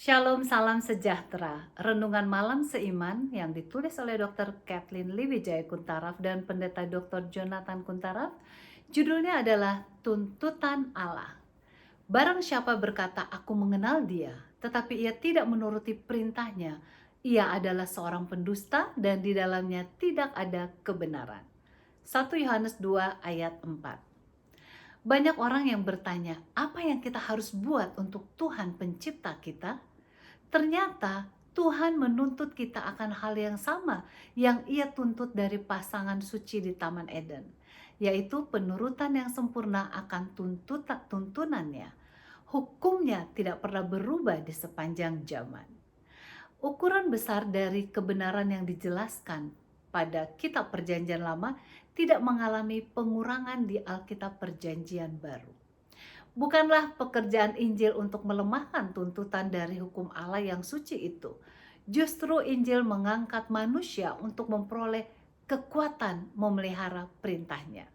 Shalom, salam sejahtera. Renungan malam seiman yang ditulis oleh Dr. Kathleen Liwijaya Kuntaraf dan Pendeta Dr. Jonathan Kuntaraf. Judulnya adalah Tuntutan Allah. Barang siapa berkata, "Aku mengenal Dia," tetapi ia tidak menuruti perintahnya, ia adalah seorang pendusta dan di dalamnya tidak ada kebenaran. 1 Yohanes 2 ayat 4. Banyak orang yang bertanya, apa yang kita harus buat untuk Tuhan pencipta kita? Ternyata Tuhan menuntut kita akan hal yang sama yang Ia tuntut dari pasangan suci di Taman Eden, yaitu penurutan yang sempurna akan tuntunannya. Hukumnya tidak pernah berubah di sepanjang zaman. Ukuran besar dari kebenaran yang dijelaskan pada Kitab Perjanjian Lama tidak mengalami pengurangan di Alkitab Perjanjian Baru. Bukanlah pekerjaan Injil untuk melemahkan tuntutan dari hukum Allah yang suci itu. Justru Injil mengangkat manusia untuk memperoleh kekuatan memelihara perintahnya.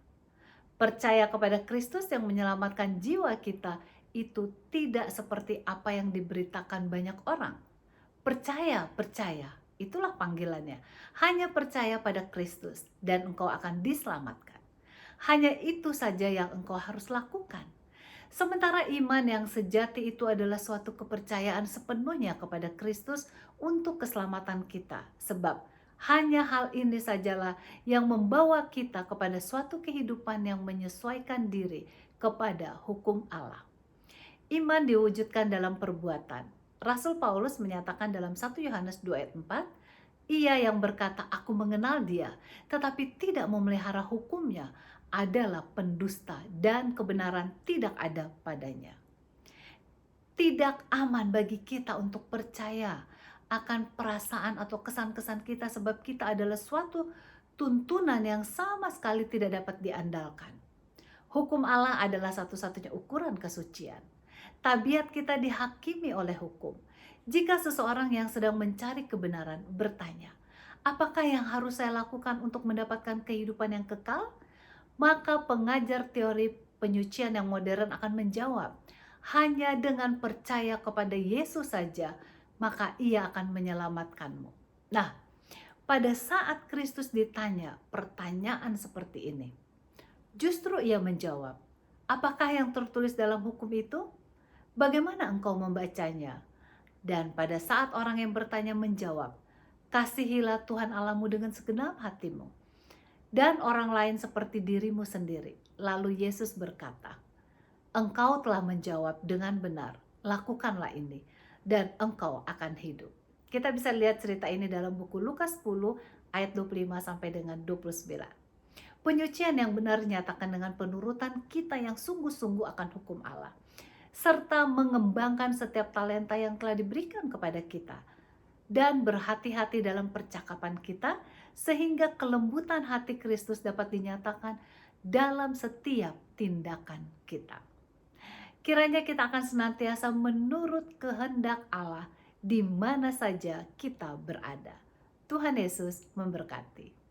Percaya kepada Kristus yang menyelamatkan jiwa kita itu tidak seperti apa yang diberitakan banyak orang. Percaya, itulah panggilannya. Hanya percaya pada Kristus dan engkau akan diselamatkan. Hanya itu saja yang engkau harus lakukan. Sementara iman yang sejati itu adalah suatu kepercayaan sepenuhnya kepada Kristus untuk keselamatan kita. Sebab hanya hal ini sajalah yang membawa kita kepada suatu kehidupan yang menyesuaikan diri kepada hukum Allah. Iman diwujudkan dalam perbuatan. Rasul Paulus menyatakan dalam 1 Yohanes 2 ayat 4, ia yang berkata, "Aku mengenal Dia," tetapi tidak memelihara hukumnya, adalah pendusta dan kebenaran tidak ada padanya. Tidak aman bagi kita untuk percaya akan perasaan atau kesan-kesan kita sebab kita adalah suatu tuntunan yang sama sekali tidak dapat diandalkan. Hukum Allah adalah satu-satunya ukuran kesucian. Tabiat kita dihakimi oleh hukum. Jika seseorang yang sedang mencari kebenaran bertanya, "Apakah yang harus saya lakukan untuk mendapatkan kehidupan yang kekal?" Maka pengajar teori penyucian yang modern akan menjawab, hanya dengan percaya kepada Yesus saja, maka ia akan menyelamatkanmu. Nah, pada saat Kristus ditanya pertanyaan seperti ini, justru ia menjawab, apakah yang tertulis dalam hukum itu? Bagaimana engkau membacanya? Dan pada saat orang yang bertanya menjawab, kasihilah Tuhan Allahmu dengan segenap hatimu dan orang lain seperti dirimu sendiri. Lalu Yesus berkata, engkau telah menjawab dengan benar, lakukanlah ini dan engkau akan hidup. Kita bisa lihat cerita ini dalam buku Lukas 10 ayat 25 sampai dengan 29. Penyucian yang benar dinyatakan dengan penurutan kita yang sungguh-sungguh akan hukum Allah, serta mengembangkan setiap talenta yang telah diberikan kepada kita, dan berhati-hati dalam percakapan kita, sehingga kelembutan hati Kristus dapat dinyatakan dalam setiap tindakan kita. Kiranya kita akan senantiasa menurut kehendak Allah di mana saja kita berada. Tuhan Yesus memberkati.